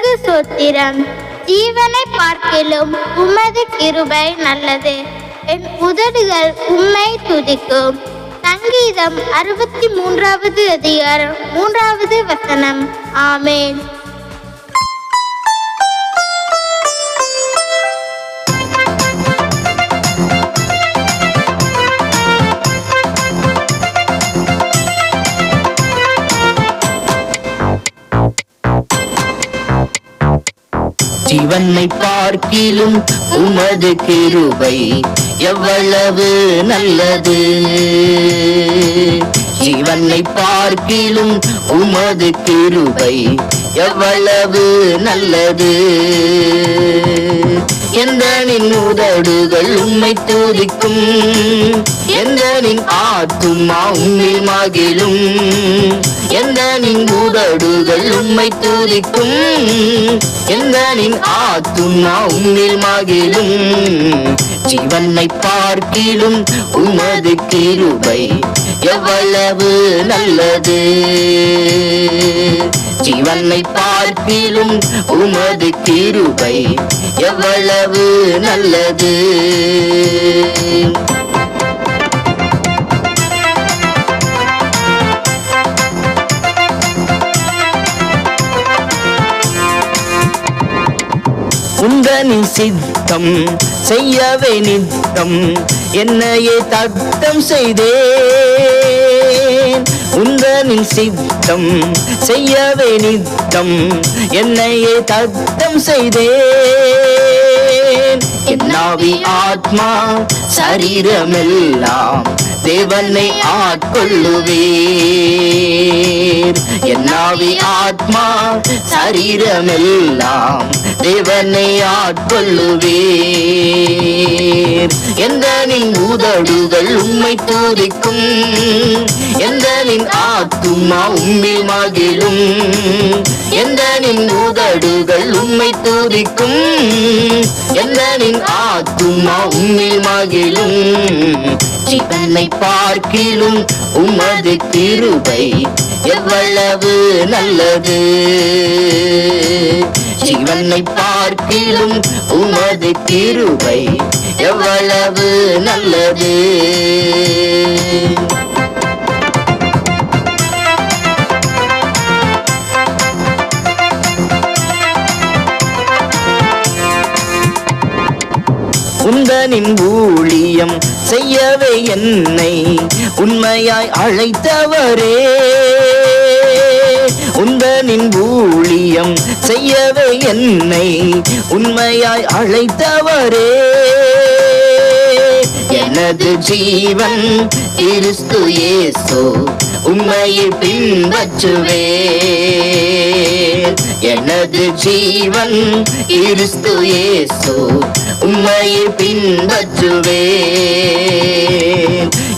உமக்கு சோத்திரம். ஜீவனை பார்க்கிலும் உமது கிருபை நல்லது. என் உதடுகள் உம்மை துதிக்கும். சங்கீதம் 63வது அதிகாரம் 3வது வசனம். ஆமென். ஜீவனை பார்க்கிலும் உமது கிருபை எவ்வளவு நல்லது. ஜீவனை பார்க்கிலும் உமது கிருபை எவ்வளவு நல்லது. எந்தனின் உதடுகள் உம்மை துதிக்கும். எந்தனின் ஆத்துமா உம்மில் மகிழும். எந்தனின் உதடுகள் உம்மை துதிக்கும். எந்தனின் ஆத்துமா உம்மில் மகிழும். ஜீவனை பார்க்கிலும் உமது கிருபை எவ்வளவு நல்லது. ஜீவனை பார்க்கிலும் உமது கிருபை எவ்வளவு நல்லது. உந்தனின் சித்தம் செய்யவே நித்தம் என்னையே தத்தம் செய்தேன். உந்தனின் சித்தம் செய்யவே நித்தம் என்னையே தத்தம் செய்தேன். என்னாவி ஆத்மா சரீரமெல்லாம் தேவனை ஆட்கொள்ளுவேர். என்னாவி ஆத்மா சரீரமெல்லாம் தேவனை ஆட்கொள்ளுவேர். எந்தனின் உதடுகள் உம்மை துதிக்கும். எந்தனின் ஆத்துமா உம்மில் மகிழும். எந்தனின் உதடுகள் உம்மை துதிக்கும். எந்தனின் ஆத்துமா உம்மில் மகிழும். ஜீவனை பார்க்கிலும் உமது கிருபை எவ்வளவு நல்லது. ஜீவனை பார்க்கிலும் உமது கிருபை எவ்வளவு நல்லது. உந்தனின் ஊழியம் செய்யவே என்னை உண்மையாய் அழைத்தவரே. உந்தனின் ஊழியம் செய்யவே என்னை உண்மையாய் அழைத்தவரே. எனது ஜீவன் கிறிஸ்து இயேசு உம்மையை பின்பற்றுவேன். எனது ஜீவன் கிறிஸ்து இயேசு உம்மையை பின்பற்றுவேன்.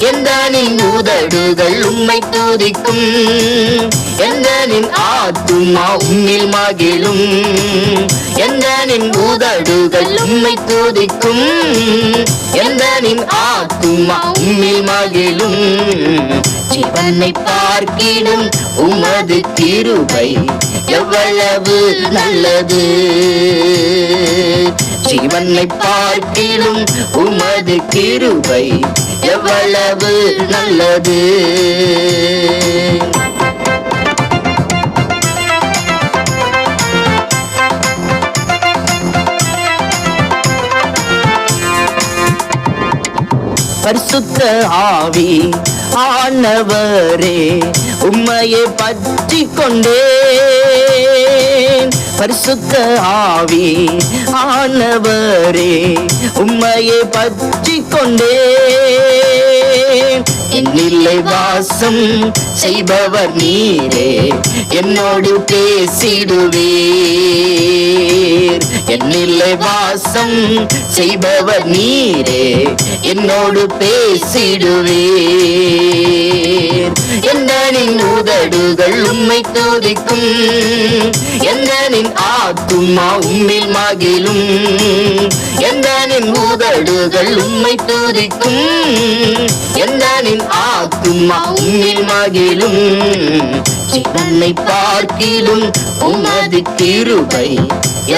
எந்தனின் உதடுகள் உம்மை துதிக்கும். எந்தனின் ஆத்துமா உம்மில் மகிழும். எந்தனின் உதடுகள் உம்மை துதிக்கும். எந்தனின் ஆத்துமா உம்மில் மகிழும். ஜீவனை பார்க்கிடும் உமது கிருபை எவ்வளவு நல்லது. ஜீவனை பார்க்கிலும் உமது கிருபை எவ்வளவு நல்லது. பரிசுத்த ஆவி ஆண்டவரே உம்மையை பற்றி கொண்டேன். பரிசுத்த ஆவி ஆண்டவரே உம்மையை பற்றி கொண்டேன். என்னில்லை வாசம் செய்பவர் நீரே என்னோடு பேசிடுவீர். என்னில்லை வாசம் வாசம் செய்பவர் நீரே, என்னோடு பேசிடுவீர். எந்தனின் உதடுகள் உம்மை துதிக்கும், எந்தனின் ஆத்துமா உம்மில் மகிழும். எந்தனின் உதடுகள் உம்மை துதிக்கும், எந்தனின் ஆத்துமா உம்மில் மகிழும். ஜீவனை பார்க்கிலும் உமது கிருபை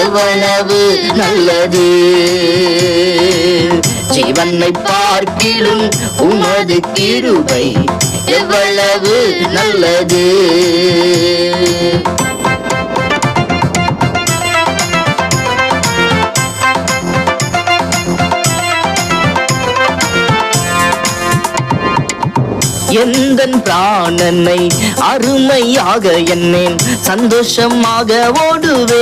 எவ்வளவு நல்லது. ஜீவனை பார்க்கிலும் உமது கிருபை எவ்வளவு நல்லது. எந்தன் பிராணனை அருமையாக எண்ணேன், சந்தோஷமாக ஓடுவேன்.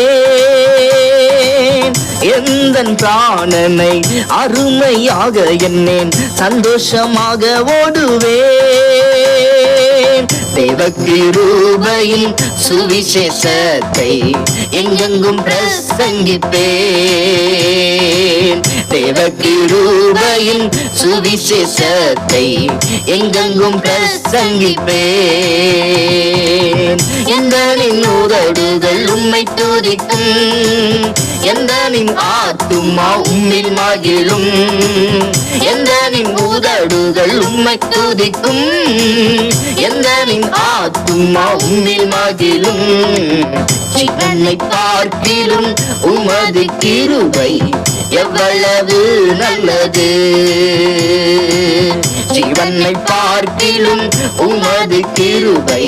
எந்தன் பிராணனை அருமையாக எண்ணேன், சந்தோஷமாக ஓடுவேன். தேவகிருபையின் சுவிசேஷத்தை எங்கெங்கும் பிரசங்கிப்பேன். தேவகிருபையின் சுவிசேஷத்தை எங்கெங்கும் பிரசங்கிப்பேன். எந்தனின் உதடுகள் உம்மை துதிக்கும், எந்தனின் ஆத்துமா உம்மில் மகிழும். எந்தனின் உதடுகள் உம்மை துதிக்கும், எந்தனின் ஆத்துமா உம்மில் மகிழும். ஜீவனை பார்க்கிலும் உமது கிருபை எவ்வளவு நல்லது. ஜீவனை பார்க்கிலும் உமது கிருபை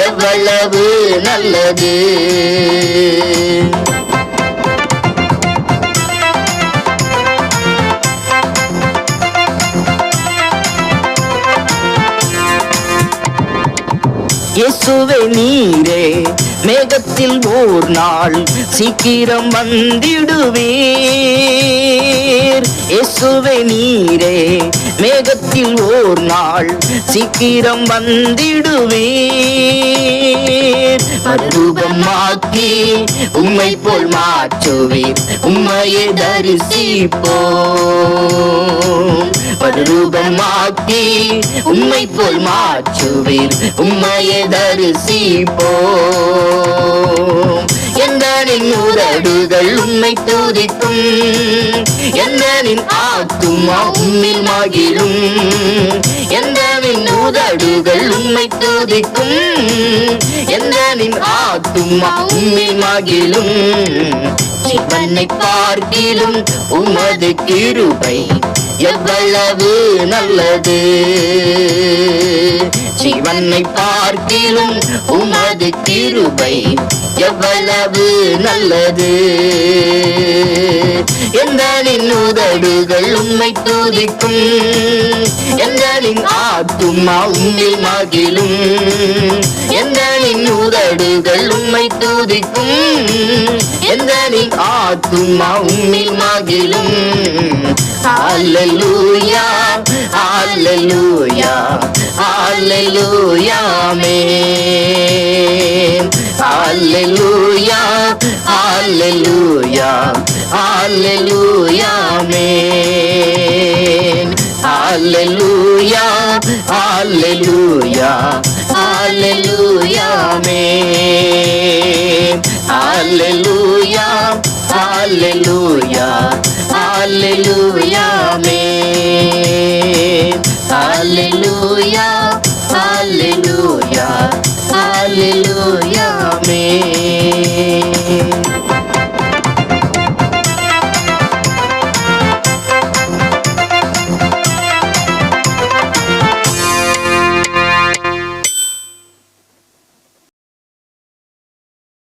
எவ்வளவு நல்லது. இயேசுவே நீரே மேகத்தில் ஓர் நாள் சீக்கிரம் வந்திடுவீர். இயேசுவே நீரே மேகத்தில் ஓர் நாள் சீக்கிரம் வந்திடுவீர். மறுரூபமாக்கி உம்மை போல் மாற்றுவீர், உம்மையே தரிசிப்போம். மறுரூபமாக்கி உம்மை போல் மாற்றுவீர், உம்மையே தரிசிப்போம். எந்தனின் உதடுகள் உம்மை துதிக்கும், எந்தனின் ஆத்துமா உம்மில் மகிழும். எந்தனின் உதடுகள் உம்மை துதிக்கும், எந்தனின் ஆத்துமா உம்மில் மகிழும். ஜீவனை பார்க்கிலும் உமது கிருபை எவ்வளவு நல்லது. ஜீவனை பார்க்கிலும் உமது கிருபை எவ்வளவு நல்லது. எந்தனின் உதடுகள் உம்மை துதிக்கும், எந்தனின் ஆத்துமா உம்மில் மகிழும். எந்தனின் உதடுகள் உம்மை துதிக்கும், எந்தனின் ஆத்துமா உம்மில் மகிழும். ஹல்லேலூயா ஹல்லேலூயா ஹல்லேலூயா ஆமென். ஹல்லேலூயா ஹல்லேலூயா ஹல்லேலூயா ஆமென். ஹல்லேலூயா ஹல்லேலூயா ஹல்லேலூயா ஆமென். ஹல்லேலூயா ஹல்லேலூயா ஹல்லேலூயா ஆமென். ஹல்லேலூயா ஹல்லேலூயா ஹல்லேலூயா.